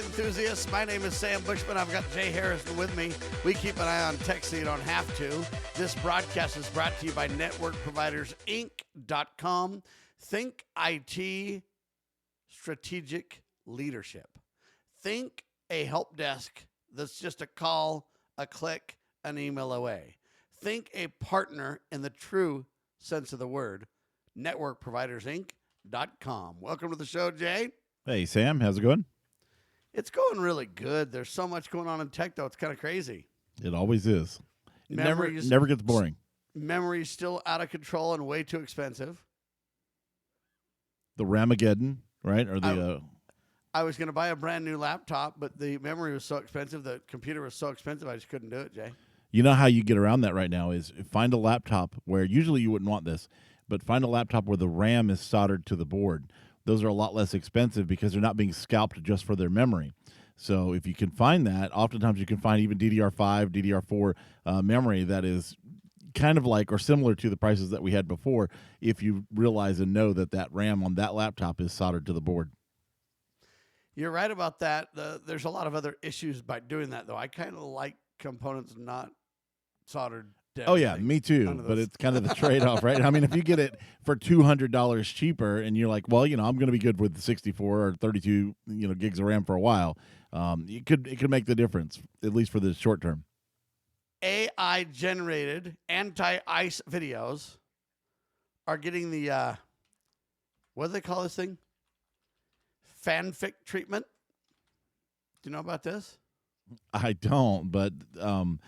enthusiasts. My name is Sam Bushman. I've got Jay Harrison with me. We keep an eye on tech so you don't have to. This broadcast is brought to you by networkprovidersinc.com. Think IT strategic leadership. Think a help desk that's just a call, a click, an email away. Think a partner in the true sense of the word. networkprovidersinc.com. Welcome to the show, Jay. Hey, Sam. How's it going? It's going really good. There's so much going on in tech, though. It's kind of crazy. It always is. It never gets boring. Memory's still out of control and way too expensive. The Ramageddon, right? Or I was going to buy a brand new laptop, but the memory was so expensive, the computer was so expensive, I just couldn't do it, Jay. You know how you get around that right now is find a laptop where usually you wouldn't want this, but find a laptop where the RAM is soldered to the board. Those are a lot less expensive because they're not being scalped just for their memory. So if you can find that, oftentimes you can find even DDR5, DDR4 memory that is kind of like or similar to the prices that we had before if you realize and know that that RAM on that laptop is soldered to the board. You're right about that. There's a lot of other issues by doing that, though. I kind of like components not soldered. Oh, yeah, me too. But it's kind of the trade-off, right? I mean, if you get it for $200 cheaper and you're like, well, I'm going to be good with 64 or 32, gigs of RAM for a while, it could make the difference, at least for the short term. AI-generated anti-ICE videos are getting the, what do they call this thing? Fanfic treatment. Do you know about this? I don't, but on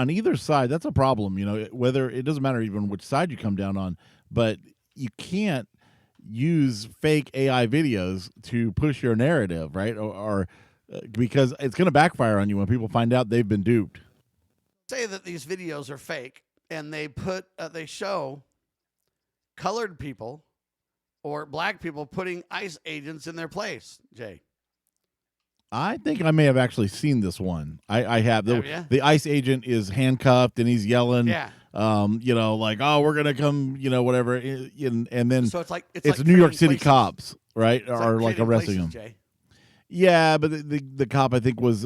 either side, that's a problem. Whether it doesn't matter even which side you come down on, but you can't use fake AI videos to push your narrative, right? Or because it's going to backfire on you when people find out they've been duped. Say that these videos are fake, and they show colored people or black people putting ICE agents in their place, Jay. I think I may have actually seen this one. I have. The ICE agent is handcuffed and he's yelling, yeah. Like, oh, we're going to come, whatever. And then so it's like New York City cops, right? It's are like arresting him. Jay. Yeah, but the cop I think was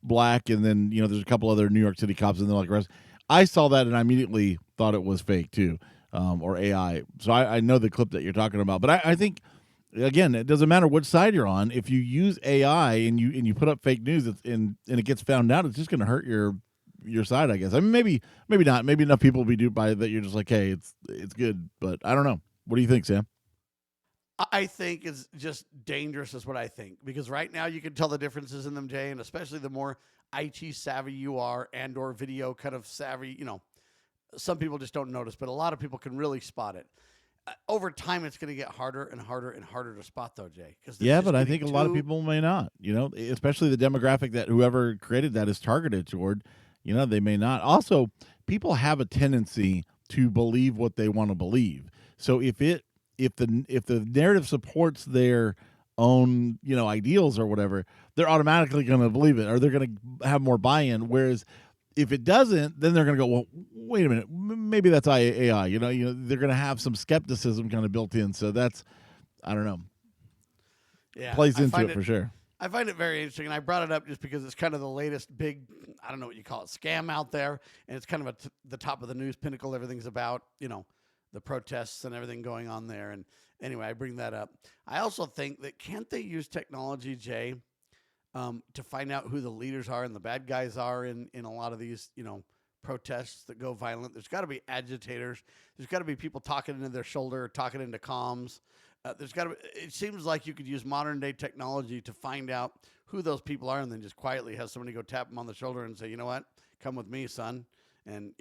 black, and then there's a couple other New York City cops, and they're like arrested. I saw that and I immediately thought it was fake too, or AI. So I know the clip that you're talking about, but I think. Again, it doesn't matter which side you're on. If you use AI and you put up fake news and it gets found out, it's just going to hurt your side, I guess. I mean, maybe not. Maybe enough people will be duped by it that you're just like, hey, it's good. But I don't know. What do you think, Sam? I think it's just dangerous is what I think. Because right now you can tell the differences in them, Jay, and especially the more IT savvy you are and or video kind of savvy, some people just don't notice, but a lot of people can really spot it. Over time, it's going to get harder and harder and harder to spot, though, Jay. Yeah, but I think a lot of people may not, especially the demographic that whoever created that is targeted toward, they may not. Also, people have a tendency to believe what they want to believe. So if the narrative supports their own, ideals or whatever, they're automatically going to believe it, or they're going to have more buy-in. Whereas if it doesn't, then they're going to go, well, wait a minute, maybe that's AI. They're going to have some skepticism kind of built in. So that's, I don't know. Yeah, plays into it for sure. I find it very interesting, and I brought it up just because it's kind of the latest big, I don't know what you call it, scam out there, and it's kind of the top of the news pinnacle. Everything's about, the protests and everything going on there. And anyway, I bring that up. I also think that can't they use technology, Jay, to find out who the leaders are and the bad guys are in a lot of these, protests that go violent? There's got to be agitators. There's got to be people talking into their shoulder, talking into comms. It seems like you could use modern day technology to find out who those people are and then just quietly have somebody go tap them on the shoulder and say, you know what, come with me, son. And,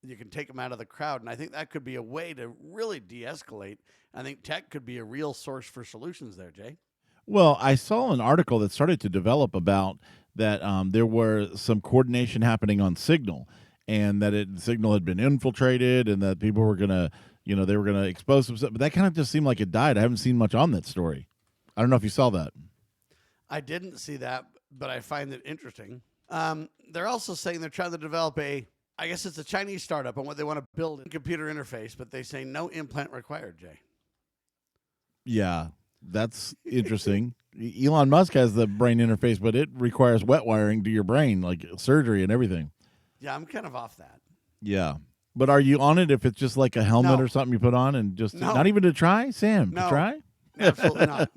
you can take them out of the crowd. And I think that could be a way to really de-escalate. I think tech could be a real source for solutions there, Jay. Well, I saw an article that started to develop about that there were some coordination happening on Signal, and that Signal had been infiltrated, and that people were going to, they were going to expose some stuff. But that kind of just seemed like it died. I haven't seen much on that story. I don't know if you saw that. I didn't see that, but I find it interesting. They're also saying they're trying to develop I guess it's a Chinese startup on what they want to build a computer interface, but they say no implant required, Jay. Yeah. That's interesting. Elon Musk has the brain interface, but it requires wet wiring to your brain, like surgery and everything. Yeah, I'm kind of off that. Yeah. But are you on it if it's just like a helmet No, or something you put on and just not no, even to try, Sam? To no, try? absolutely not.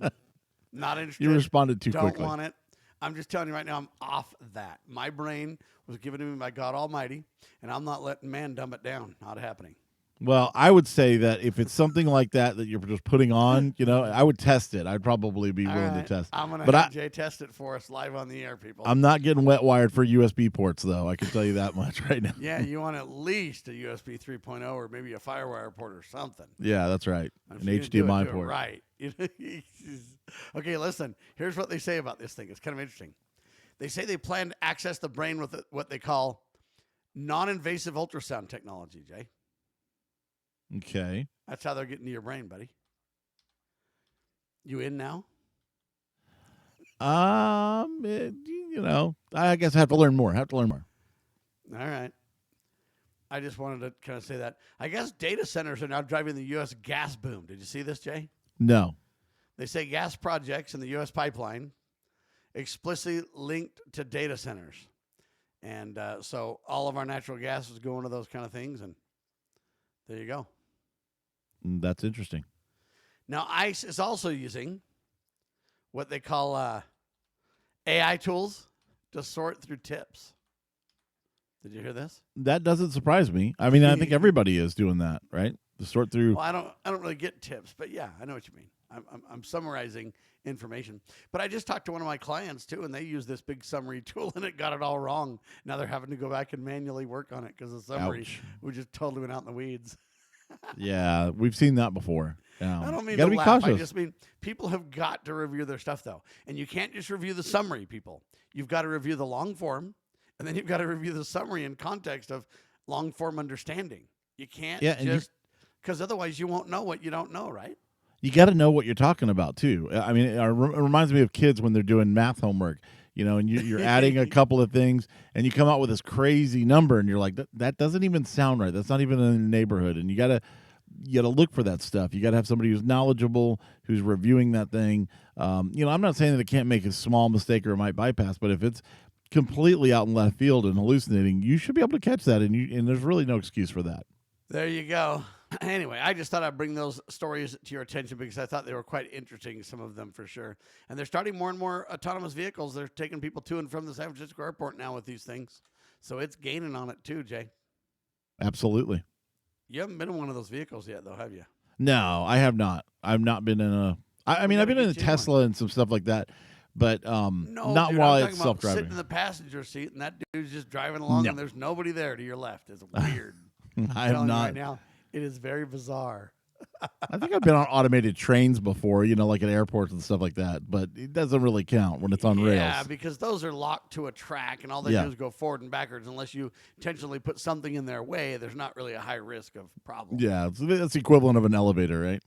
Not You interested. responded too Don't quickly. want it. I'm just telling you right now, I'm off that. My brain was given to me by God Almighty, and I'm not letting man dumb it down. Not happening. Well, I would say that if it's something like that you're just putting on, I would test it. I'd probably be All willing to right. test. I'm going to But have Jay test it for us live on the air, people. I'm not getting wet wired for USB ports, though. I can tell you that much right now. Yeah, you want at least a USB 3.0 or maybe a FireWire port or something. Yeah, that's right. If An you're gonna do it, HDMI do it port. right. Okay, listen. Here's what they say about this thing. It's kind of interesting. They say they plan to access the brain with what they call non-invasive ultrasound technology, Jay. Okay. That's how they're getting to your brain, buddy. You in now? I guess I have to learn more. All right. I just wanted to kind of say that. I guess data centers are now driving the U.S. gas boom. Did you see this, Jay? No. They say gas projects in the U.S. pipeline explicitly linked to data centers. And so all of our natural gas is going to those kind of things. And there you go. That's interesting. Now, ICE is also using what they call AI tools to sort through tips. Did you hear this? That doesn't surprise me. I mean, I think everybody is doing that, right? To sort through. Well, I don't really get tips, but yeah, I know what you mean. I'm summarizing information. But I just talked to one of my clients too, and they used this big summary tool, and it got it all wrong. Now they're having to go back and manually work on it because the summary we just totally went out in the weeds. Yeah, we've seen that before. I don't mean to to be laugh. cautious. I just mean people have got to review their stuff though, and you can't just review the summary. People, you've got to review the long form, and then you've got to review the summary in context of long form understanding. You can't just because otherwise you won't know what you don't know, right? You got to know what you're talking about too. I mean, it reminds me of kids when they're doing math homework, and you're adding a couple of things, and you come out with this crazy number, and you're like, that doesn't even sound right. That's not even in the neighborhood, and you gotta look for that stuff. You gotta have somebody who's knowledgeable, who's reviewing that thing. I'm not saying that it can't make a small mistake or it might bypass, but if it's completely out in left field and hallucinating, you should be able to catch that, and there's really no excuse for that. There you go. Anyway, I just thought I'd bring those stories to your attention because I thought they were quite interesting, some of them for sure. And they're starting more and more autonomous vehicles. They're taking people to and from the San Francisco airport now with these things. So it's gaining on it too, Jay. Absolutely. You haven't been in one of those vehicles yet, though, have you? No, I have not. I've not been in a. I mean, I've been in a Tesla and some stuff like that, but No, not dude, while I'm it's talking about self-driving. sitting in the passenger seat and that dude's just driving along and there's nobody there to your left. It's weird. I have not. Right now, it is very bizarre. I think I've been on automated trains before, like at airports and stuff like that, but it doesn't really count when it's on rails. Yeah, because those are locked to a track, and all they do is go forward and backwards. Unless you intentionally put something in their way, there's not really a high risk of problem. Yeah, that's the equivalent of an elevator, right?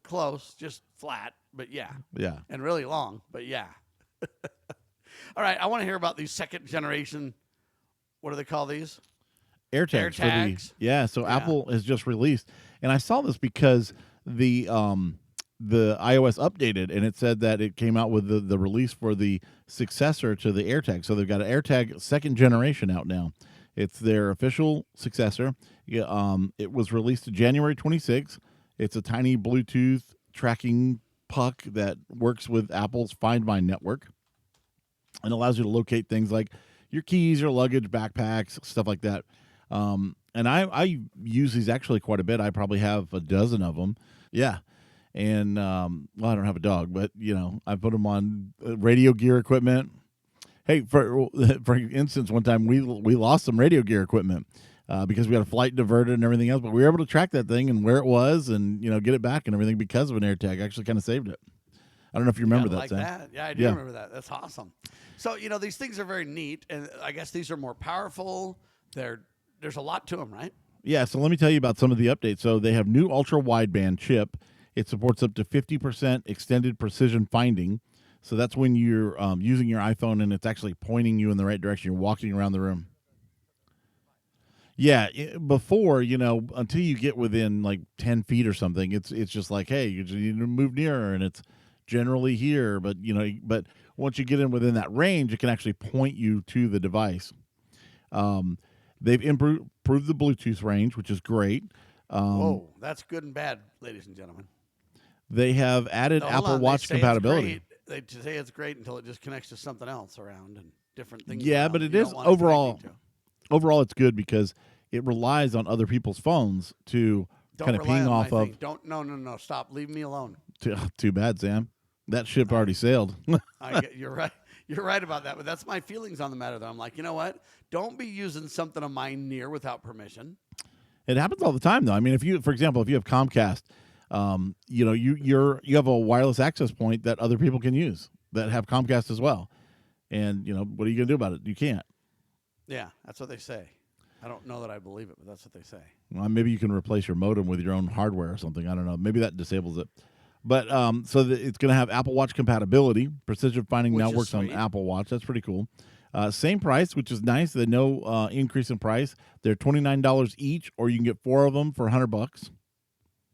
Close, just flat, but yeah. Yeah. And really long, but yeah. All right, I want to hear about these second generation, what do they call these? AirTags. So Apple has just released, and I saw this because the iOS updated, and it said that it came out with the release for the successor to the AirTag. So they've got an AirTag second generation out now. It's their official successor. It was released January 26th. It's a tiny Bluetooth tracking puck that works with Apple's Find My network and allows you to locate things like your keys, your luggage, backpacks, stuff like that. And I use these actually quite a bit. I probably have a dozen of them. Yeah. And, well, I don't have a dog, but I put them on radio gear equipment. Hey, for instance, one time we lost some radio gear equipment, because we had a flight diverted and everything else, but we were able to track that thing and where it was and, get it back and everything because of an AirTag. Actually kind of saved it. I don't know if you remember that, like Sam. that. Yeah, I do remember that. That's awesome. So, these things are very neat, and I guess these are more powerful. There's a lot to them, right? Yeah, so let me tell you about some of the updates. So they have new ultra-wideband chip. It supports up to 50% extended precision finding. So that's when you're using your iPhone and it's actually pointing you in the right direction. You're walking around the room. Yeah, before, until you get within like 10 feet or something, it's just like, hey, you just need to move nearer, and it's generally here. But but once you get in within that range, it can actually point you to the device. Um, they've improved the Bluetooth range, which is great. Whoa, that's good and bad, ladies and gentlemen. They have added No, hold Apple on. They Watch say it's compatibility. great. They say it's great until it just connects to something else around and different things Yeah, around but that it you is don't want it connecting to. overall it's good because it relies on other people's phones to Don't kind of rely ping on my off of. thing. Don't. No, no, no. Stop. Leave me alone. Too bad, Sam. That ship I, already sailed. you're right. You're right about that. But that's my feelings on the matter. Though I'm like, you know what? Don't be using something of mine near without permission. It happens all the time, though. I mean, for example, if you have Comcast, you have a wireless access point that other people can use that have Comcast as well. And what are you going to do about it? You can't. Yeah, that's what they say. I don't know that I believe it, but that's what they say. Well, maybe you can replace your modem with your own hardware or something. I don't know. Maybe that disables it. But it's going to have Apple Watch compatibility. Precision finding Which now is works on sweet. Apple Watch. That's pretty cool. Same price, which is nice. There's no increase in price. They're $29 each, or you can get 4 of them for $100.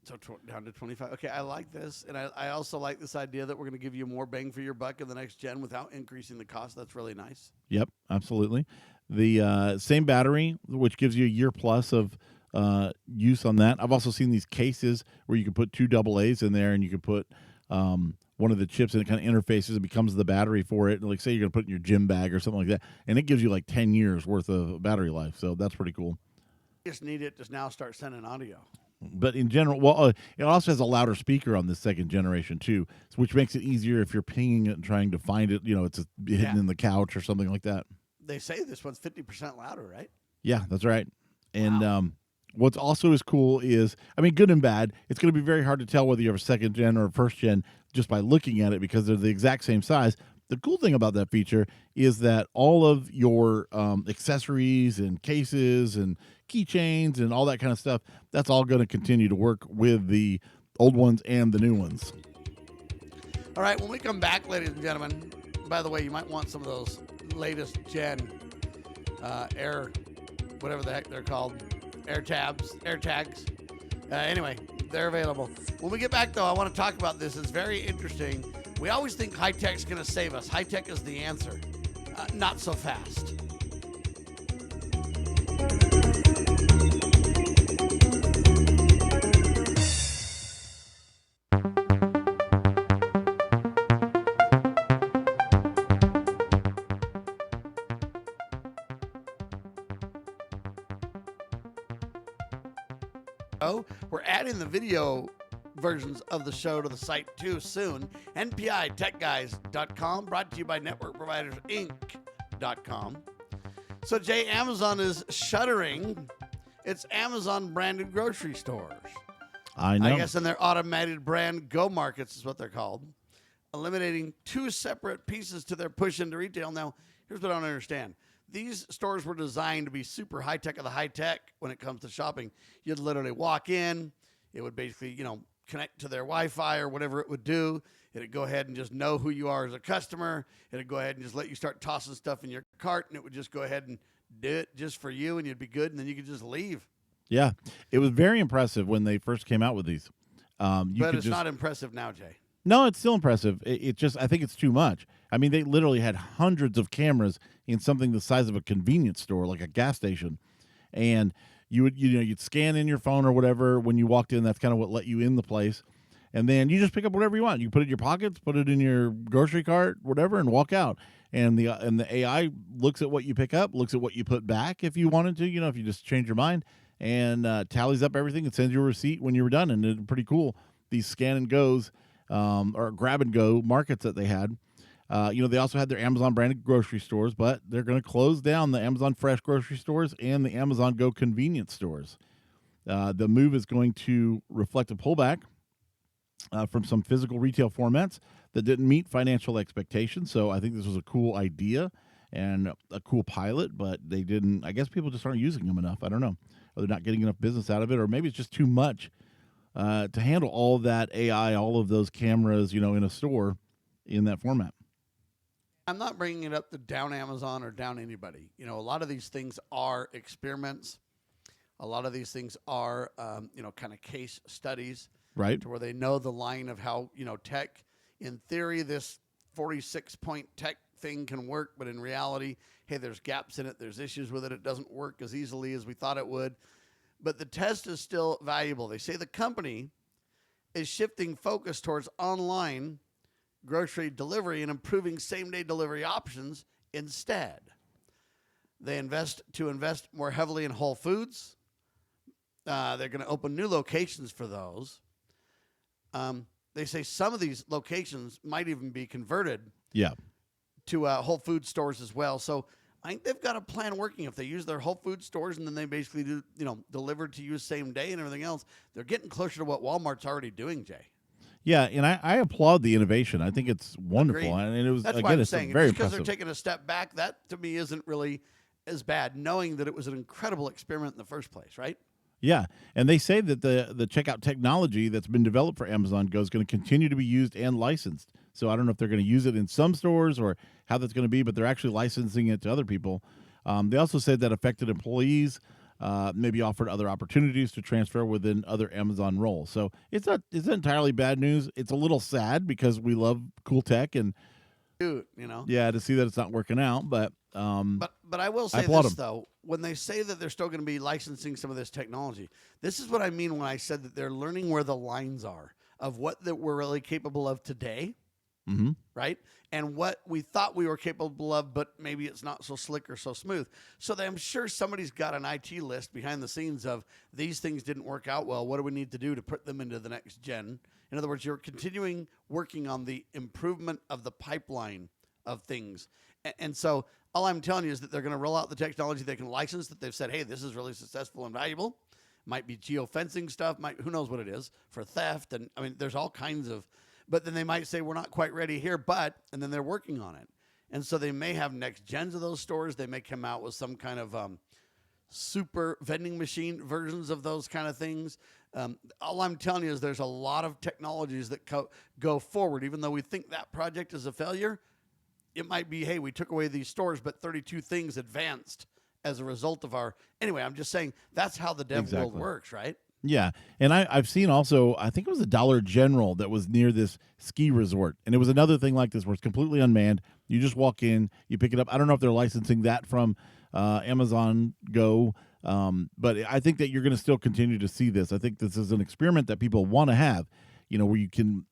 So down to 25. Okay, I like this, and I also like this idea that we're going to give you more bang for your buck in the next gen without increasing the cost. That's really nice. Yep, absolutely. The same battery, which gives you a year plus of use on that. I've also seen these cases where you can put 2 AA's in there, and you can put one of the chips, and it kind of interfaces and becomes the battery for it. Like, say you're going to put it in your gym bag or something like that, and it gives you like 10 years worth of battery life. So that's pretty cool. You just need it to now start sending audio. But in general, it also has a louder speaker on the second generation too, which makes it easier if you're pinging it and trying to find it. It's hidden in the couch or something like that. They say this one's 50% louder, right? Yeah, that's right. And Wow. what's also is cool is, I mean, good and bad. It's going to be very hard to tell whether you have a second gen or a first gen just by looking at it because they're the exact same size. The cool thing about that feature is that all of your accessories and cases and keychains and all that kind of stuff, that's all going to continue to work with the old ones and the new ones. All right, when we come back, ladies and gentlemen, by the way, you might want some of those latest gen air, whatever the heck they're called, AirTags. Anyway, they're available. When we get back, though, I want to talk about this. It's very interesting. We always think high tech's going to save us. High tech is the answer. Not so fast. We're adding the video versions of the show to the site too soon. NPITechGuys.com, brought to you by Network Providers Inc.com. So, Jay, Amazon is shuttering its Amazon branded grocery stores. I know. I guess in their automated brand Go Markets is what they're called, eliminating 2 separate pieces to their push into retail. Now, here's what I don't understand. These stores were designed to be super high tech of the high tech when it comes to shopping. You'd literally walk in, it would basically, connect to their Wi-Fi or whatever it would do. It'd go ahead and just know who you are as a customer. It'd go ahead and just let you start tossing stuff in your cart, and it would just go ahead and do it just for you, and you'd be good, and then you could just leave. Yeah, it was very impressive when they first came out with these. But it's not impressive now, Jay. No, it's still impressive. It just, I think it's too much. I mean, they literally had hundreds of cameras in something the size of a convenience store, like a gas station, and you'd scan in your phone or whatever when you walked in. That's kind of what let you in the place, and then you just pick up whatever you want. You put it in your pockets, put it in your grocery cart, whatever, and walk out. And the AI looks at what you pick up, looks at what you put back if you wanted to. If you just change your mind, and tallies up everything and sends you a receipt when you were done. And it's pretty cool. These scan and goes. Or grab and go markets that they had. They also had their Amazon branded grocery stores, but they're going to close down the Amazon Fresh grocery stores and the Amazon Go convenience stores. The move is going to reflect a pullback from some physical retail formats that didn't meet financial expectations. So I think this was a cool idea and a cool pilot, but they didn't. I guess people just aren't using them enough. I don't know. Or they're not getting enough business out of it, or maybe it's just too much to handle all that AI, all of those cameras, in a store in that format. I'm not bringing it up to down Amazon or down anybody. A lot of these things are experiments. A lot of these things are, kind of case studies Right. to where they know the line of how, tech, in theory, this 46-point tech thing can work, but in reality, hey, there's gaps in it. There's issues with it. It doesn't work as easily as we thought it would. But the test is still valuable. They say the company is shifting focus towards online grocery delivery and improving same-day delivery options instead. They invest more heavily in Whole Foods. They're going to open new locations for those. They say some of these locations might even be converted to Whole Food stores as well. So I think they've got a plan working. If they use their Whole Food stores and then they basically do, delivered to you same day and everything else, they're getting closer to what Walmart's already doing, Jay. Yeah, and I applaud the innovation. I think it's wonderful. Agreed. And it was, That's why again, I'm it's saying very just because impressive. they're taking a step back, that to me isn't really as bad, knowing that it was an incredible experiment in the first place, right? Yeah, and they say that the checkout technology that's been developed for Amazon Go is going to continue to be used and licensed. So I don't know if they're going to use it in some stores or how that's going to be, but they're actually licensing it to other people. They also said that affected employees may be offered other opportunities to transfer within other Amazon roles. So it's not entirely bad news. It's a little sad because we love cool tech and Dude, to see that it's not working out. But I will say this, though. When they say that they're still going to be licensing some of this technology, this is what I mean when I said that they're learning where the lines are of what that we're really capable of today, right? And what we thought we were capable of, but maybe it's not so slick or so smooth. So I'm sure somebody's got an IT list behind the scenes of these things didn't work out well. What do we need to do to put them into the next gen? In other words, you're continuing working on the improvement of the pipeline of things. And so all I'm telling you is that they're going to roll out the technology they can license that they've said, hey, this is really successful and valuable. Might be geofencing stuff, who knows what it is, for theft. And I mean, there's all kinds of, but then they might say, we're not quite ready here, and then they're working on it. And so they may have next gens of those stores. They may come out with some kind of super vending machine versions of those kind of things. All I'm telling you is there's a lot of technologies that go forward. Even though we think that project is a failure, it might be, hey, we took away these stores, but 32 things advanced as a result of our... Anyway, I'm just saying that's how the dev world works, right? Yeah, and I've seen also, I think it was a Dollar General that was near this ski resort, and it was another thing like this where it's completely unmanned. You just walk in, you pick it up. I don't know if they're licensing that from Amazon Go, but I think that you're going to still continue to see this. I think this is an experiment that people want to have, where you can,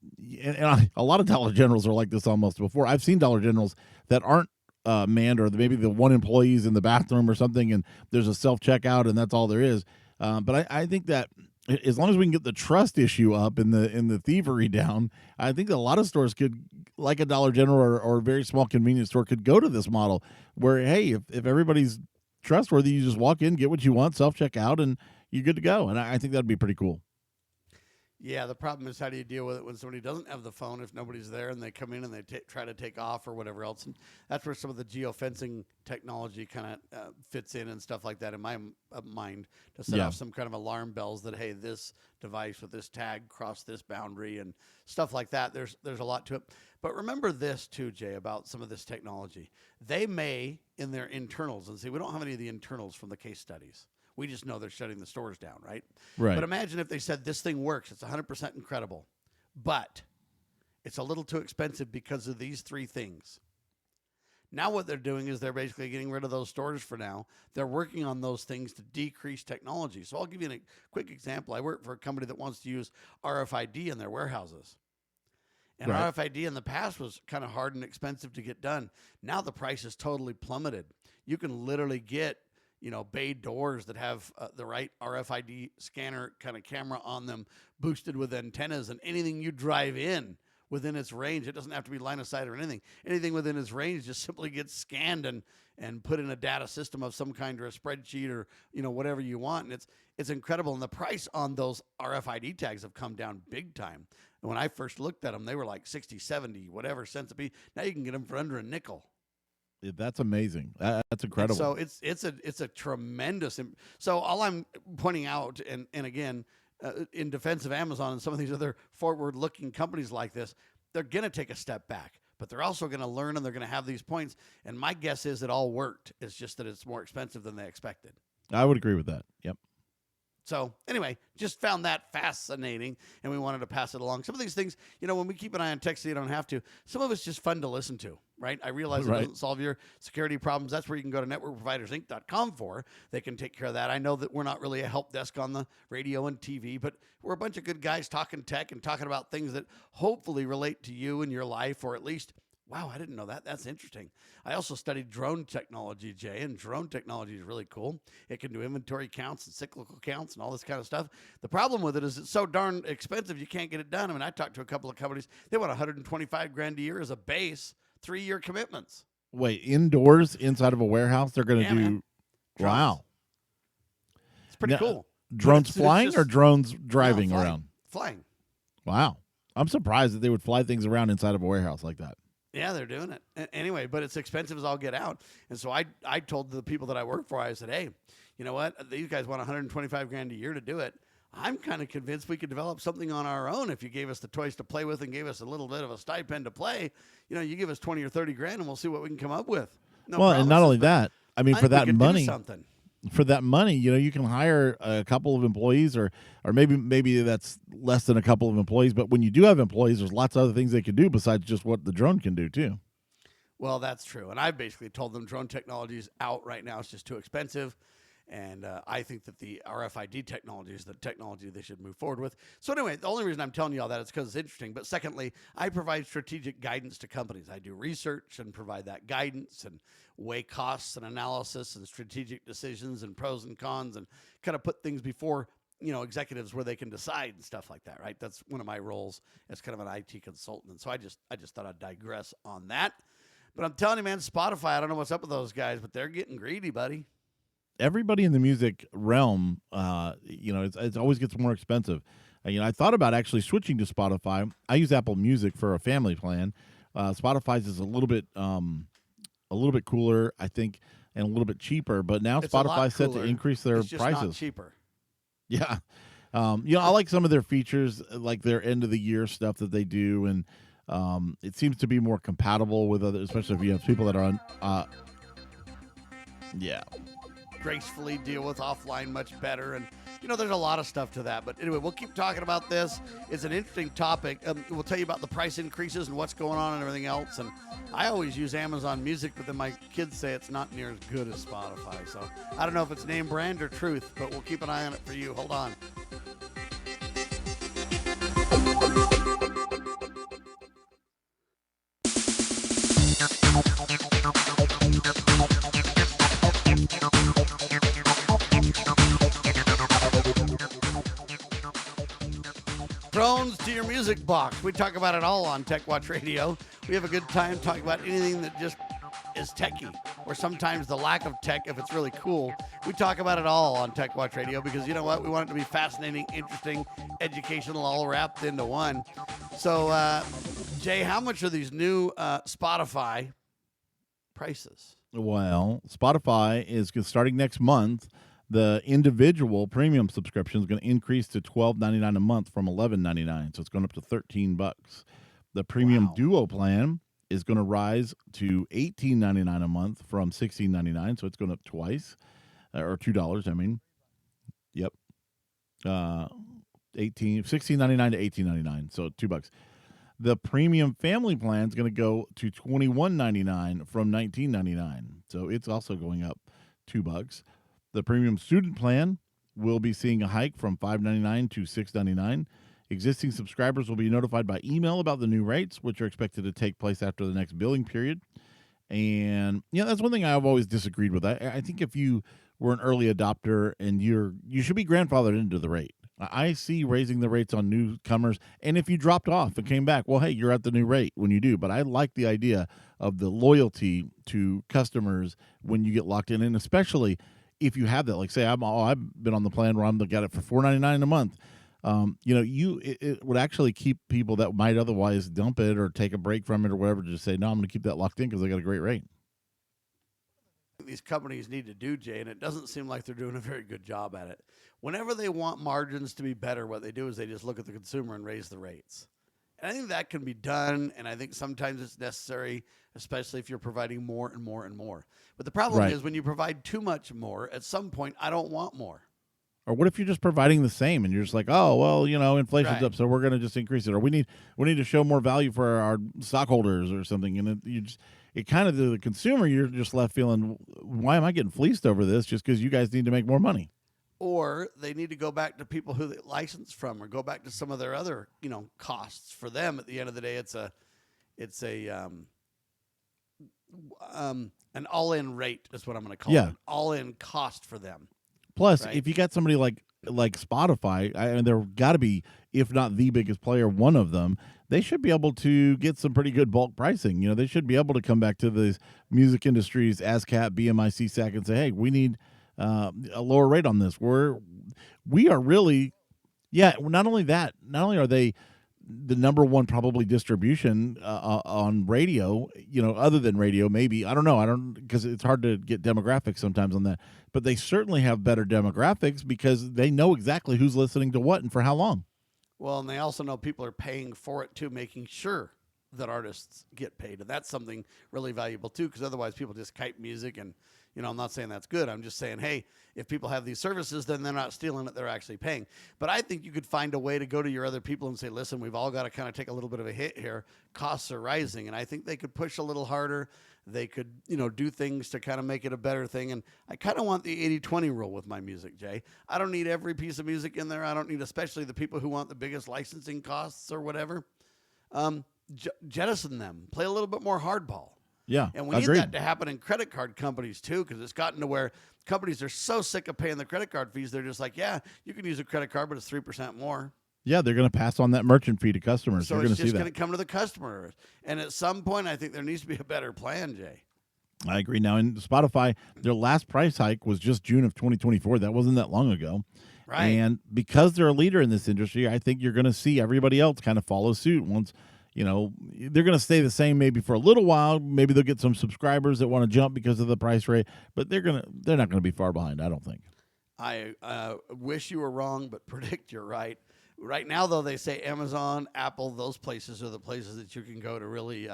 a lot of Dollar Generals are like this almost before. I've seen Dollar Generals that aren't manned, or maybe the one employee's in the bathroom or something, and there's a self-checkout, and that's all there is. But I think that as long as we can get the trust issue up and the thievery down, I think that a lot of stores could, like a Dollar General or a very small convenience store, could go to this model where, hey, if everybody's trustworthy, you just walk in, get what you want, self-checkout, and you're good to go. And I think that'd be pretty cool. Yeah, the problem is how do you deal with it when somebody doesn't have the phone if nobody's there and they come in and they try to take off or whatever else. And that's where some of the geofencing technology kind of fits in and stuff like that in my mind to set off some kind of alarm bells that, hey, this device with this tag crossed this boundary and stuff like that. There's a lot to it. But remember this too, Jay, about some of this technology. They may, in their internals, and see, we don't have any of the internals from the case studies. We just know they're shutting the stores down, right? Right. But imagine if they said this thing works. It's 100% incredible. But it's a little too expensive because of these three things. Now what they're doing is they're basically getting rid of those stores for now. They're working on those things to decrease technology. So I'll give you a quick example. I work for a company that wants to use RFID in their warehouses. And RFID in the past was kind of hard and expensive to get done. Now the price is totally plummeted. You can literally get bay doors that have the right RFID scanner kind of camera on them, boosted with antennas, and anything you drive in within its range, it doesn't have to be line of sight or anything. Anything within its range just simply gets scanned and put in a data system of some kind or a spreadsheet or whatever you want. And it's incredible. And the price on those RFID tags have come down big time. And when I first looked at them, they were like 60, 70, whatever cents a piece. Now you can get them for under a nickel. That's amazing. That's incredible. And so it's a tremendous. So all I'm pointing out, and again, in defense of Amazon and some of these other forward-looking companies like this, they're going to take a step back, but they're also going to learn and they're going to have these points. And my guess is it all worked. It's just that it's more expensive than they expected. I would agree with that. Yep. So anyway, just found that fascinating, and we wanted to pass it along. Some of these things, when we keep an eye on tech so you don't have to, some of it's just fun to listen to, right? I realize it Right. doesn't solve your security problems. That's where you can go to networkprovidersinc.com for. They can take care of that. I know that we're not really a help desk on the radio and TV, but we're a bunch of good guys talking tech and talking about things that hopefully relate to you and your life, or at least, wow, I didn't know that. That's interesting. I also studied drone technology, Jay, and drone technology is really cool. It can do inventory counts and cyclical counts and all this kind of stuff. The problem with it is it's so darn expensive, you can't get it done. I mean, I talked to a couple of companies. They want 125 grand a year as a base, 3-year commitments. Wait, indoors inside of a warehouse, they're going to do. Man. Drones. Wow. It's pretty Now, cool. Drones It's flying just, or drones driving flying. around? Flying. Wow. I'm surprised that they would fly things around inside of a warehouse like that. Yeah, they're doing it. Anyway, but it's expensive as all get out. And so I told the people that I work for, I said, hey, you know what? These guys want 125 grand a year to do it. I'm kind of convinced we could develop something on our own if you gave us the toys to play with and gave us a little bit of a stipend to play. You give us 20 or 30 grand and we'll see what we can come up with. No well, and not promises, only but that, I mean, I for think we that could do money, something. you can hire a couple of employees, or maybe that's less than a couple of employees. But when you do have employees, there's lots of other things they can do besides just what the drone can do too. Well, that's true. And I basically told them drone technology is out right now. It's just too expensive. And I think that the RFID technology is the technology they should move forward with. So anyway, the only reason I'm telling you all that is because it's interesting. But secondly, I provide strategic guidance to companies. I do research and provide that guidance and weigh costs and analysis and strategic decisions and pros and cons and kind of put things before executives where they can decide and stuff like that, right? That's one of my roles as kind of an IT consultant. And so I just thought I'd digress on that. But I'm telling you, man, Spotify, I don't know what's up with those guys, but they're getting greedy, buddy. Everybody in the music realm, it always gets more expensive. I thought about actually switching to Spotify. I use Apple Music for a family plan. Spotify's is a little bit cooler, I think, and a little bit cheaper. But now It's a lot Spotify's set to cooler. increase their It's just prices. not cheaper. Yeah, I like some of their features, like their end of the year stuff that they do, and it seems to be more compatible with other, especially if you have people that are on. Yeah. Gracefully deal with offline much better. And, there's a lot of stuff to that. But anyway, we'll keep talking about this. It's an interesting topic. We'll tell you about the price increases and what's going on and everything else. And I always use Amazon Music, but then my kids say it's not near as good as Spotify. So I don't know if it's name brand or truth, but we'll keep an eye on it for you. Hold on. Drones to your music box. We talk about it all on Tech Watch Radio. We have a good time talking about anything that just is techie, or sometimes the lack of tech if it's really cool. We talk about it all on Tech Watch Radio because you know what? We want it to be fascinating, interesting, educational, all wrapped into one. So, Jay, how much are these new Spotify prices? Well, Spotify is starting next month. The individual premium subscription is going to increase to $12.99 a month from $11.99, so it's going up to $13. The premium duo plan is going to rise to $18.99 a month from $16.99, so it's going up twice, or $2. I mean, yep, $16.99 to $18.99, so $2. The premium family plan is going to go to $21.99 from $19.99, so it's also going up $2. The premium student plan will be seeing a hike from $5.99 to $6.99. Existing subscribers will be notified by email about the new rates, which are expected to take place after the next billing period. And that's one thing I've always disagreed with. I think if you were an early adopter and you should be grandfathered into the rate. I see raising the rates on newcomers, and if you dropped off and came back, well, hey, you're at the new rate when you do. But I like the idea of the loyalty to customers when you get locked in, and especially if you have that, like say I've been on the plan where I'm got it for $4.99 a month. It would actually keep people that might otherwise dump it or take a break from it or whatever to just say, no, I'm going to keep that locked in because I got a great rate. These companies need to do, Jay, and it doesn't seem like they're doing a very good job at it. Whenever they want margins to be better, what they do is they just look at the consumer and raise the rates. And I think that can be done, and I think sometimes it's necessary, especially if you're providing more and more and more. But the problem is when you provide too much more, at some point, I don't want more. Or what if you're just providing the same and you're just like, oh well, inflation's Right. up, so we're going to just increase it, or we need to show more value for our stockholders or something, and it kind of the consumer, you're just left feeling, why am I getting fleeced over this just because you guys need to make more money? Or they need to go back to people who they license from, or go back to some of their other, costs for them. At the end of the day, it's an all-in rate is what I'm going to call it. Yeah. An all-in cost for them. Plus, Right. if you got somebody like Spotify, and they're got to be, if not the biggest player, one of them, they should be able to get some pretty good bulk pricing. They should be able to come back to the music industries, ASCAP, BMI, CSAC, and say, hey, we need a lower rate on this. We are really, yeah. Not only that, not only are they the number one probably distribution on radio, other than radio, maybe, I don't know, because it's hard to get demographics sometimes on that, but they certainly have better demographics because they know exactly who's listening to what and for how long. Well, and they also know people are paying for it too, making sure that artists get paid. And that's something really valuable too, because otherwise people just kite music. And, I'm not saying that's good. I'm just saying, hey, if people have these services, then they're not stealing it, they're actually paying. But I think you could find a way to go to your other people and say, listen, we've all got to kind of take a little bit of a hit here. Costs are rising. And I think they could push a little harder. They could, do things to kind of make it a better thing. And I kind of want the 80-20 rule with my music, Jay. I don't need every piece of music in there. I don't need, especially the people who want the biggest licensing costs or whatever. Jettison them. Play a little bit more hardball. Yeah, And we need that to happen in credit card companies too, because it's gotten to where companies are so sick of paying the credit card fees. They're just like, yeah, you can use a credit card, but it's 3% more. Yeah, they're going to pass on that merchant fee to customers. So You're going it's to see just that. going to come to the customer. And at some point, I think there needs to be a better plan, Jay. I agree. Now, in Spotify, their last price hike was just June of 2024. That wasn't that long ago. Right. And because they're a leader in this industry, I think you're going to see everybody else kind of follow suit once, they're going to stay the same maybe for a little while. Maybe they'll get some subscribers that want to jump because of the price rate, but they're not going to be far behind, I don't think. I wish you were wrong, but predict you're right. Right now, though, they say Amazon, Apple, those places are the places that you can go to really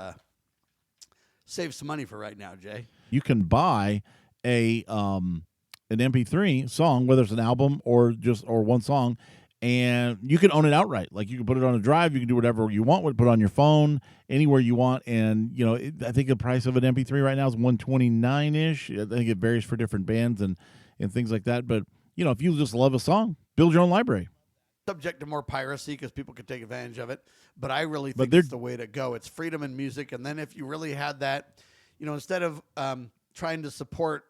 save some money for right now, Jay. You can buy an MP3 song, whether it's an album or one song, and you can own it outright. Like, you can put it on a drive, you can do whatever you want with it, put it on your phone, anywhere you want. And I think the price of an MP3 right now is $129-ish. I think it varies for different bands and things like that. But if you just love a song, build your own library. Subject to more piracy because people could take advantage of it, but I really think it's the way to go. It's freedom in music. And then if you really had that, instead of trying to support,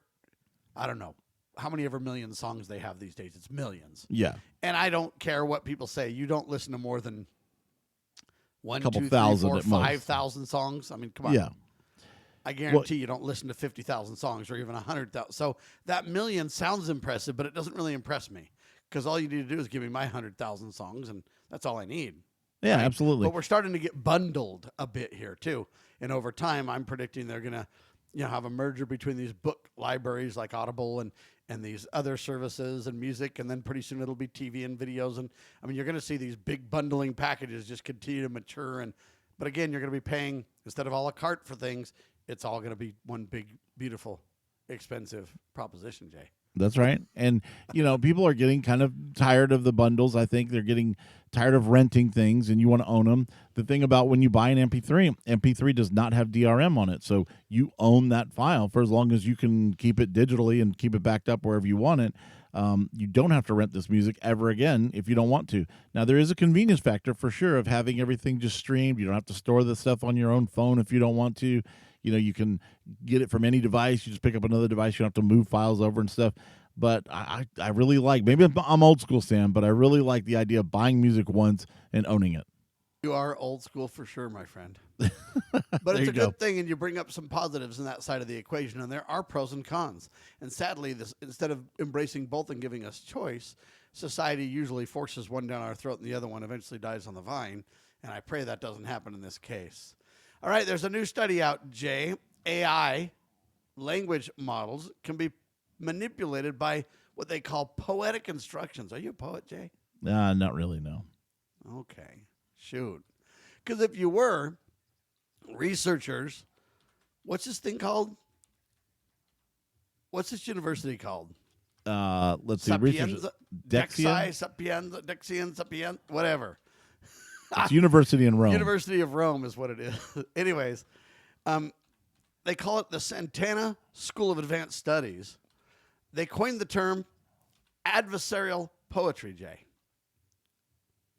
I don't know how many ever million songs they have these days, it's millions. Yeah. And I don't care what people say. You don't listen to more than one, couple 2, 3, thousand 4, at most. 5,000 songs. I mean, come on. Yeah. I guarantee you don't listen to 50,000 songs or even 100,000. So that million sounds impressive, but it doesn't really impress me, because all you need to do is give me my 100,000 songs, and that's all I need. Yeah, right? Absolutely. But we're starting to get bundled a bit here too. And over time, I'm predicting they're going to have a merger between these book libraries like Audible and these other services and music. And then pretty soon it'll be TV and videos. And I mean, you're going to see these big bundling packages just continue to mature. But again, you're going to be paying, instead of a la carte for things, it's all going to be one big, beautiful, expensive proposition, Jay. That's right. And, people are getting kind of tired of the bundles. I think they're getting tired of renting things, and you want to own them. The thing about when you buy an MP3 does not have DRM on it. So you own that file for as long as you can keep it digitally and keep it backed up wherever you want it. You don't have to rent this music ever again if you don't want to. Now, there is a convenience factor for sure of having everything just streamed. You don't have to store the stuff on your own phone if you don't want to. You can get it from any device. You just pick up another device. You don't have to move files over and stuff. But I really like, maybe I'm old school, Sam, but I really like the idea of buying music once and owning it. You are old school for sure, my friend. But it's a good thing, and you bring up some positives in that side of the equation, and there are pros and cons. And sadly, instead of embracing both and giving us choice, society usually forces one down our throat, and the other one eventually dies on the vine. And I pray that doesn't happen in this case. All right, there's a new study out, Jay. AI language models can be manipulated by what they call poetic instructions. Are you a poet, Jay? Not really, no. Okay, shoot. Because if you were, researchers, what's this thing called? What's this university called? let's see, research Sapienza, Dexia. Dexi, Sapienza, Dexian, Sapien, whatever. It's University in Rome. University of Rome is what it is. Anyways, they call it the Santana School of Advanced Studies. They coined the term adversarial poetry, Jay.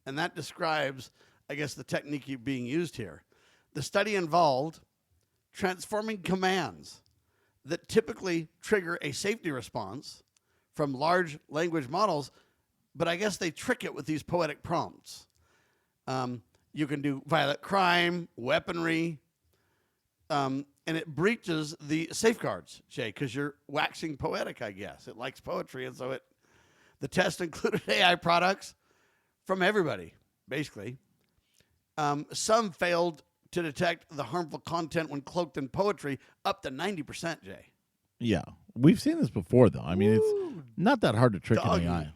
And that describes, I guess, the technique being used here. The study involved transforming commands that typically trigger a safety response from large language models, but I guess they trick it with these poetic prompts. You can do violent crime, weaponry, and it breaches the safeguards, Jay, because you're waxing poetic, I guess. It likes poetry, and so the test included AI products from everybody, basically. Some failed to detect the harmful content when cloaked in poetry, up to 90%, Jay. Yeah. We've seen this before, though. I mean, it's not that hard to trick an AI.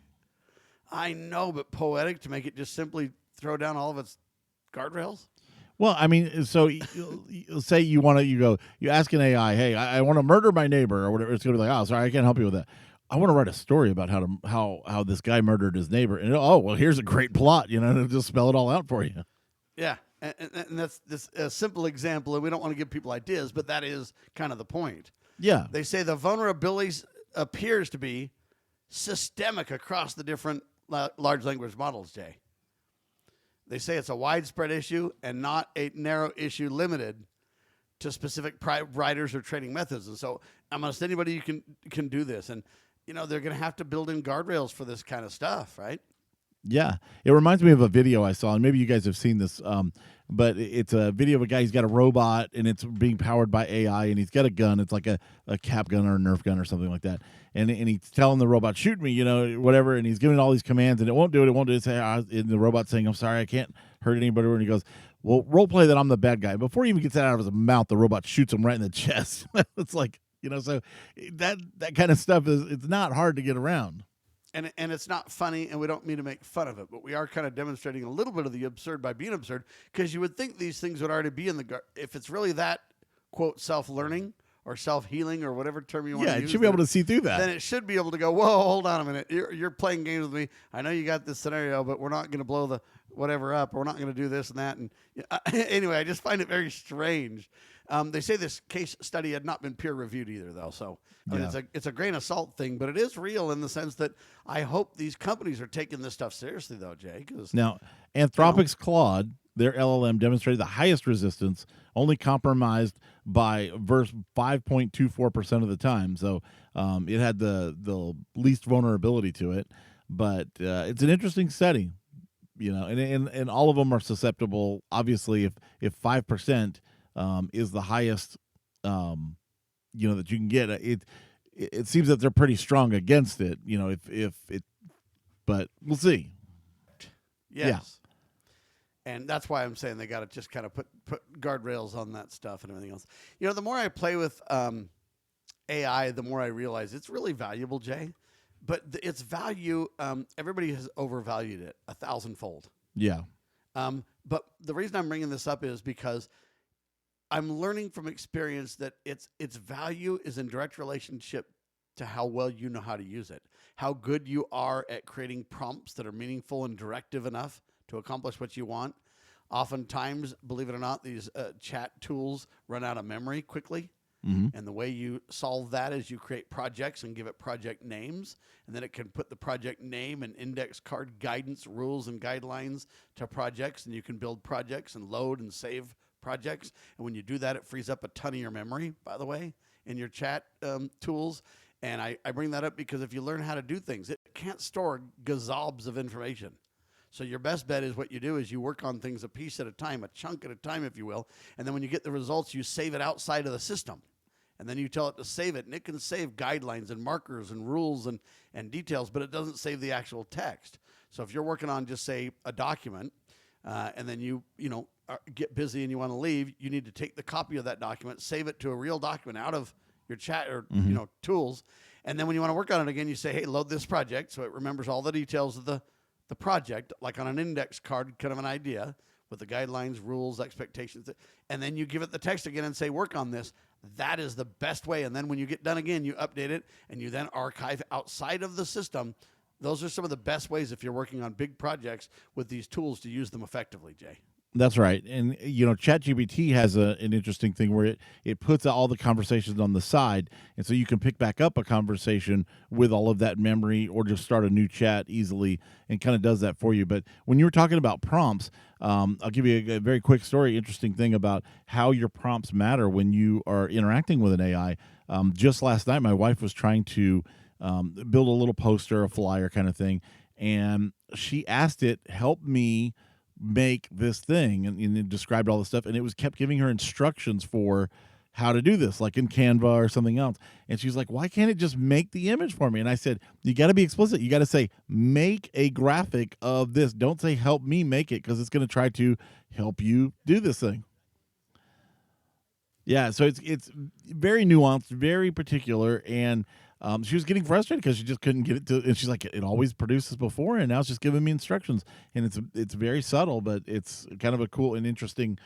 I know, but poetic to make it just simply throw down all of its guardrails? Well, I mean, so you say you ask an AI, hey, I want to murder my neighbor or whatever. It's going to be like, oh, sorry, I can't help you with that. I want to write a story about how this guy murdered his neighbor. And well, here's a great plot, and it'll just spell it all out for you. Yeah. And that's this a simple example, and we don't want to give people ideas, but that is kind of the point. Yeah. They say the vulnerabilities appears to be systemic across the different large language models, Jay. They say it's a widespread issue and not a narrow issue limited to specific writers or training methods. And so almost anybody can do this. And, they're going to have to build in guardrails for this kind of stuff, right? Yeah. It reminds me of a video I saw, and maybe you guys have seen this, but it's a video of a guy. He's got a robot, and it's being powered by AI, and he's got a gun. It's like a cap gun or a Nerf gun or something like that. And he's telling the robot, shoot me, whatever, and he's giving all these commands, and it won't do it. It won't do it. And the robot's saying, I'm sorry, I can't hurt anybody. And he goes, well, role play that I'm the bad guy. Before he even gets that out of his mouth, the robot shoots him right in the chest. It's like, so that kind of stuff it's not hard to get around. And it's not funny, and we don't mean to make fun of it, but we are kind of demonstrating a little bit of the absurd by being absurd, because you would think these things would already be if it's really that, quote, self-learning or self-healing or whatever term you want to use. Yeah, it should be able to see through that. Then it should be able to go, whoa, hold on a minute. You're playing games with me. I know you got this scenario, but we're not going to blow the whatever up, or we're not going to do this and that. And anyway, I just find it very strange. They say this case study had not been peer-reviewed either, though, so I mean, it's a grain of salt thing, but it is real in the sense that I hope these companies are taking this stuff seriously, though, Jay. Now, Anthropic's Claude, their LLM, demonstrated the highest resistance, only compromised by verse 5.24% of the time. So it had the least vulnerability to it, but it's an interesting study, and all of them are susceptible. Obviously, if 5% is the highest, that you can get, it seems that they're pretty strong against it. But we'll see. Yes. Yeah. And that's why I'm saying they got to just kind of put guardrails on that stuff and everything else. The more I play with AI, the more I realize it's really valuable, Jay. But its value, everybody has overvalued it 1,000-fold. Yeah. But the reason I'm bringing this up is because I'm learning from experience that its value is in direct relationship to how well you know how to use it, how good you are at creating prompts that are meaningful and directive enough to accomplish what you want. Oftentimes, believe it or not, these chat tools run out of memory quickly. Mm-hmm. And the way you solve that is you create projects and give it project names, and then it can put the project name and index card guidance, rules, and guidelines to projects, and you can build projects and load and save projects. And when you do that, it frees up a ton of your memory, by the way, in your chat tools. And I bring that up because if you learn how to do things, it can't store gazobs of information. So your best bet is what you do is you work on things a piece at a time, a chunk at a time, if you will. And then when you get the results, you save it outside of the system. And then you tell it to save it, and it can save guidelines and markers and rules and details, but it doesn't save the actual text. So if you're working on just, say, a document, and then you get busy and you want to leave, you need to take the copy of that document, save it to a real document out of your chat or tools. And then when you want to work on it again, you say, hey, load this project, so it remembers all the details of the project, like on an index card, kind of an idea, with the guidelines, rules, expectations, and then you give it the text again and say, work on this. That is the best way. And then when you get done again, you update it and you then archive outside of the system. Those are some of the best ways if you're working on big projects with these tools to use them effectively, Jay. That's right. And, ChatGPT has an interesting thing where it puts all the conversations on the side. And so you can pick back up a conversation with all of that memory or just start a new chat easily and kind of does that for you. But when you were talking about prompts, I'll give you a very quick story, interesting thing about how your prompts matter when you are interacting with an AI. Just last night, my wife was trying to build a little poster, a flyer kind of thing. And she asked it, help me make this thing, and it described all the stuff, and it was kept giving her instructions for how to do this, like in Canva or something else. And she's like, why can't it just make the image for me? And I said, you got to be explicit. You got to say, make a graphic of this. Don't say, help me make it, because it's going to try to help you do this thing. Yeah, so it's very nuanced, very particular, and she was getting frustrated because she just couldn't get it to. And she's like, "It always produces before, and now it's just giving me instructions." And it's very subtle, but it's kind of a cool and interesting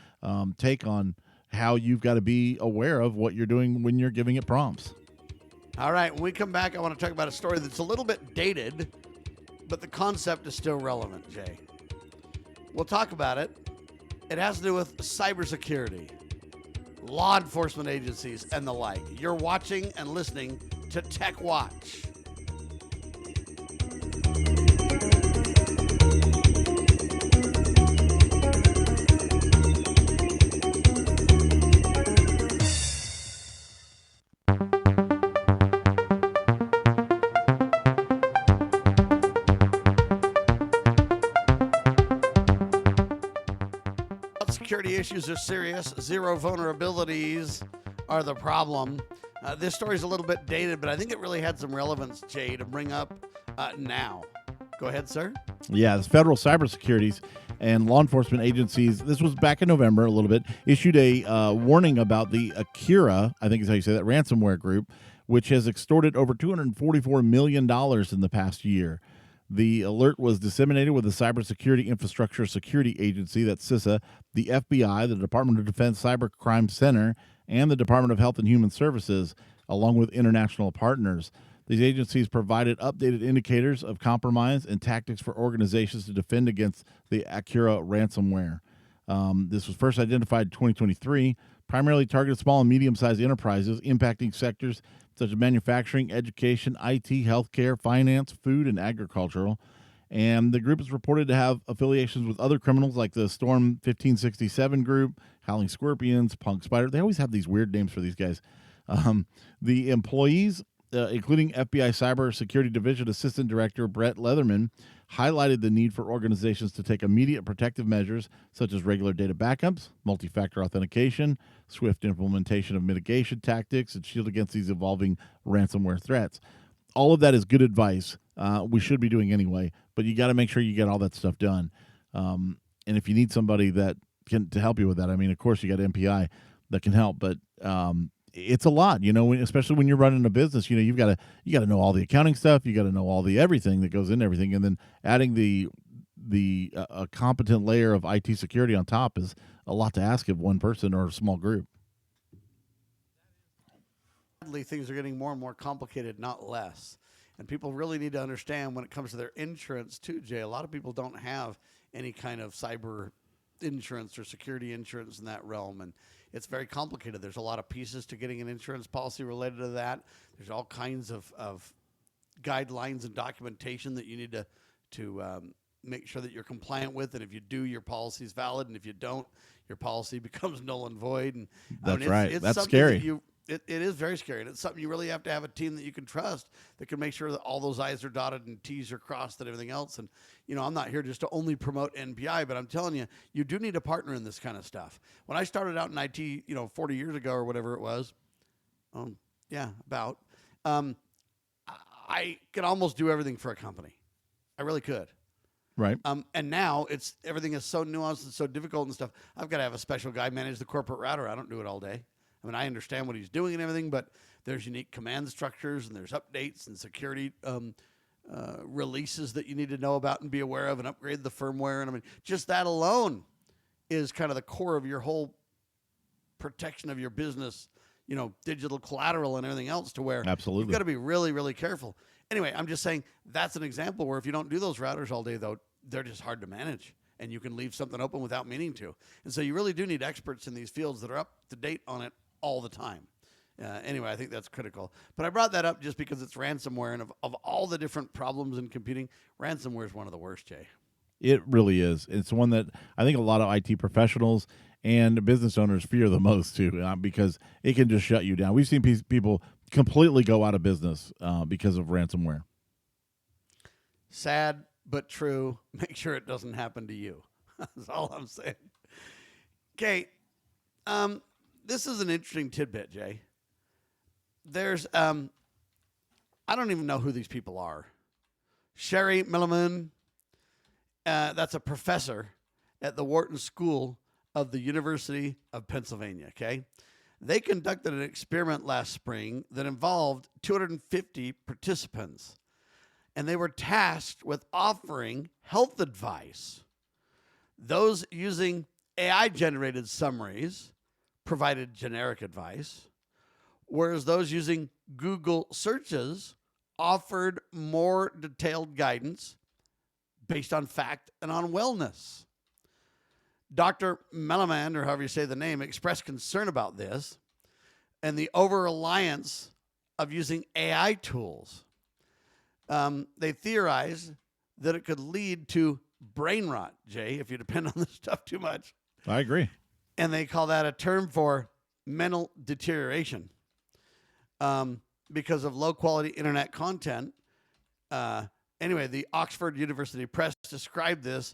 take on how you've got to be aware of what you're doing when you're giving it prompts. All right, when we come back, I want to talk about a story that's a little bit dated, but the concept is still relevant, Jay. We'll talk about it. It has to do with cybersecurity, law enforcement agencies, and the like. You're watching and listening to Tech Watch. Security issues are serious. Zero vulnerabilities are the problem. This story's a little bit dated, but I think it really had some relevance, Jay, to bring up now. Go ahead, sir. Yeah, the federal cybersecurities and law enforcement agencies, this was back in November a little bit, issued a warning about the Akira, I think is how you say that, ransomware group, which has extorted over $244 million in the past year. The alert was disseminated with the Cybersecurity Infrastructure Security Agency, that's CISA, the FBI, the Department of Defense Cybercrime Center, and the Department of Health and Human Services, along with international partners. These agencies provided updated indicators of compromise and tactics for organizations to defend against the Akira ransomware. This was first identified in 2023, primarily targeted small and medium-sized enterprises, impacting sectors such as manufacturing, education, IT, healthcare, finance, food, and agricultural. And the group is reported to have affiliations with other criminals like the Storm 1567 group, Howling Scorpions, Punk Spider. They always have these weird names for these guys. The employees, including FBI Cybersecurity Division Assistant Director Brett Leatherman, highlighted the need for organizations to take immediate protective measures such as regular data backups, multi-factor authentication, swift implementation of mitigation tactics, and shield against these evolving ransomware threats. All of that is good advice. We should be doing anyway, but you got to make sure you get all that stuff done. And if you need somebody that can to help you with that, I mean, of course, you got MPI that can help, but it's a lot, especially when you're running a business. You got to know all the accounting stuff. You got to know all the everything that goes in everything, and then adding the a competent layer of IT security on top is a lot to ask of one person or a small group. Things are getting more and more complicated, not less. And people really need to understand when it comes to their insurance too, Jay. A lot of people don't have any kind of cyber insurance or security insurance in that realm, and it's very complicated. There's a lot of pieces to getting an insurance policy related to that. There's all kinds of guidelines and documentation that you need to make sure that you're compliant with, and if you do, your policy is valid, and if you don't, your policy becomes null and void. And that's right. That's scary. It is very scary, and it's something you really have to have a team that you can trust that can make sure that all those I's are dotted and T's are crossed and everything else. And, I'm not here just to only promote NPI, but I'm telling you, you do need a partner in this kind of stuff. When I started out in IT, 40 years ago or whatever it was, I could almost do everything for a company. I really could. Right. And now everything is so nuanced and so difficult and stuff. I've got to have a special guy manage the corporate router. I don't do it all day. I mean, I understand what he's doing and everything, but there's unique command structures and there's updates and security releases that you need to know about and be aware of and upgrade the firmware. And I mean, just that alone is kind of the core of your whole protection of your business, digital collateral and everything else, to where you've Absolutely. got to be really, really careful. Anyway, I'm just saying that's an example where if you don't do those routers all day, though, they're just hard to manage, and you can leave something open without meaning to. And so you really do need experts in these fields that are up to date on it all the time. Anyway, I think that's critical. But I brought that up just because it's ransomware, and of all the different problems in computing, ransomware is one of the worst, Jay. It really is. It's one that I think a lot of IT professionals and business owners fear the most too, because it can just shut you down. We've seen people completely go out of business because of ransomware. Sad but true. Make sure it doesn't happen to you. That's all I'm saying. Okay, this is an interesting tidbit, Jay. There's I don't even know who these people are. Sherry Milliman, that's a professor at the Wharton School of the University of Pennsylvania, okay? They conducted an experiment last spring that involved 250 participants, and they were tasked with offering health advice. Those using AI-generated summaries provided generic advice, whereas those using Google searches offered more detailed guidance based on fact and on wellness. Dr. Melaman, or however you say the name, expressed concern about this and the over-reliance of using AI tools. They theorized that it could lead to brain rot, Jay, if you depend on this stuff too much. I agree. And they call that a term for mental deterioration because of low-quality internet content. Anyway, the Oxford University Press described this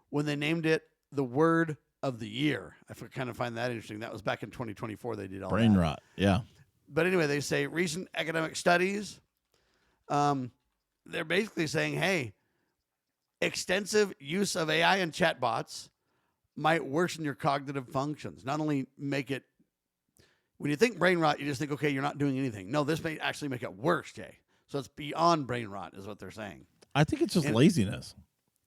when they named it the word of the year. I kind of find that interesting. That was back in 2024 they did all Brain that. rot, yeah. But anyway, they say recent academic studies, they're basically saying, hey, extensive use of AI and chatbots might worsen your cognitive functions. Not only make it, when you think brain rot, you just think, okay, you're not doing anything. No, this may actually make it worse, Jay. So it's beyond brain rot is what they're saying. I think it's just laziness.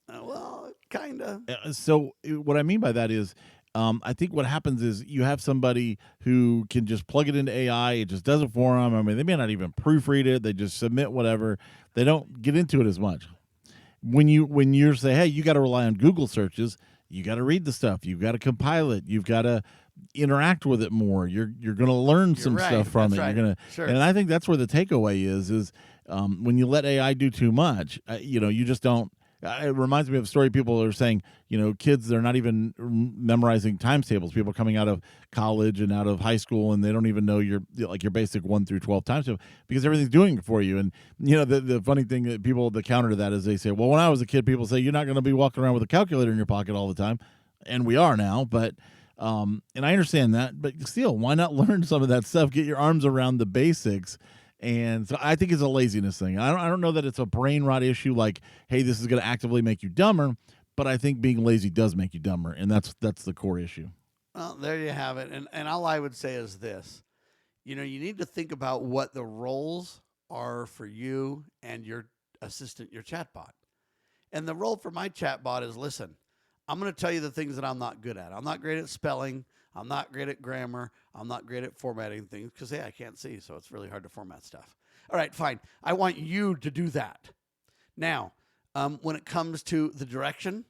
Well, kind of. So what I mean by that is I think what happens is you have somebody who can just plug it into AI. It just does it for them. I mean, they may not even proofread it. They just submit whatever. They don't get into it as much. When you say, hey, you got to rely on Google searches, you got to read the stuff. You've got to compile it. You've got to interact with it more. You're going to learn some stuff from That's it. right. You're going to, Sure. and I think that's where the takeaway is when you let AI do too much, you just don't. It reminds me of a story. People are saying, kids, they're not even memorizing times tables. People coming out of college and out of high school, and they don't even know your basic 1 through 12 times table because everything's doing it for you. And the funny thing that the counter to that is they say, well, when I was a kid, people say you're not going to be walking around with a calculator in your pocket all the time, and we are now. But and I understand that, but still, why not learn some of that stuff? Get your arms around the basics. And so I think it's a laziness thing. I don't know that it's a brain rot issue like, hey, this is going to actively make you dumber, but I think being lazy does make you dumber, and that's the core issue. Well, there you have it. And all I would say is this. You need to think about what the roles are for you and your assistant, your chatbot. And the role for my chatbot is, listen, I'm going to tell you the things that I'm not good at. I'm not great at spelling. I'm not great at grammar. I'm not great at formatting things because, hey, I can't see, so it's really hard to format stuff. All right, fine. I want you to do that. Now, when it comes to the direction,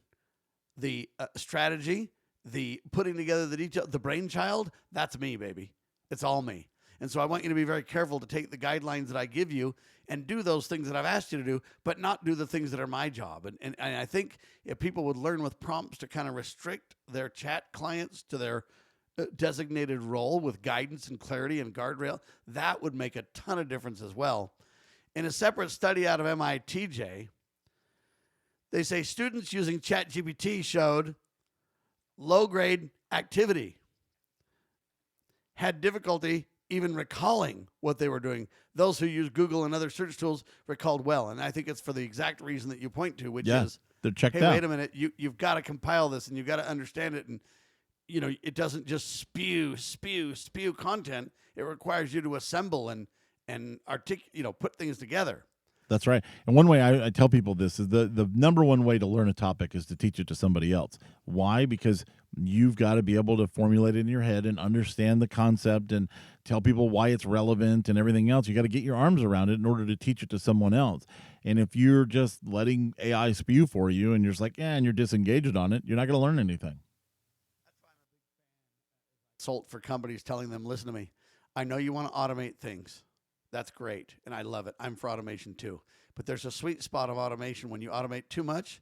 the strategy, the putting together the detail, the brainchild, that's me, baby. It's all me. And so I want you to be very careful to take the guidelines that I give you and do those things that I've asked you to do, but not do the things that are my job. And I think if people would learn with prompts to kind of restrict their chat clients to their designated role with guidance and clarity and guardrail, that would make a ton of difference as well. In a separate study out of MIT, Jay, they say students using ChatGPT showed low-grade activity, had difficulty even recalling what they were doing. Those who use Google and other search tools recalled well. And I think it's for the exact reason that you point to, which is, they're checked hey, out. wait a minute, you've got to compile this and you've got to understand it. And it doesn't just spew content. It requires you to assemble and put things together. That's right. And one way I tell people this is the number one way to learn a topic is to teach it to somebody else. Why? Because you've got to be able to formulate it in your head and understand the concept and tell people why it's relevant and everything else. You got to get your arms around it in order to teach it to someone else. And if you're just letting AI spew for you and you're just like, yeah, and you're disengaged on it, you're not going to learn anything. Consult for companies telling them, listen to me, I know you want to automate things. That's great. And I love it. I'm for automation too. But there's a sweet spot of automation. When you automate too much,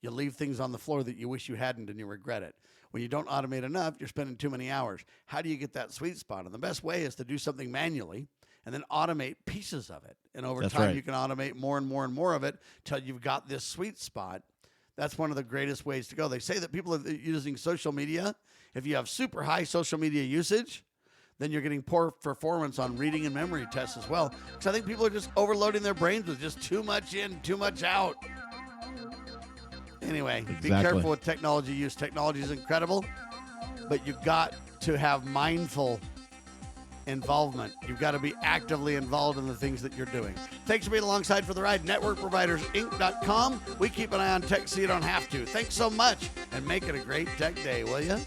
you leave things on the floor that you wish you hadn't and you regret it. When you don't automate enough, you're spending too many hours. How do you get that sweet spot? And the best way is to do something manually and then automate pieces of it. And over That's time, right. you can automate more and more and more of it till you've got this sweet spot. That's one of the greatest ways to go. They say that people are using social media. If you have super high social media usage, then you're getting poor performance on reading and memory tests as well. Because I think people are just overloading their brains with just too much in, too much out. Anyway, Exactly. Be careful with technology use. Technology is incredible, but you've got to have mindful involvement. You've got to be actively involved in the things that you're doing. Thanks for being alongside for the ride. NetworkProvidersInc.com. We keep an eye on tech so you don't have to. Thanks so much, and make it a great tech day, will you?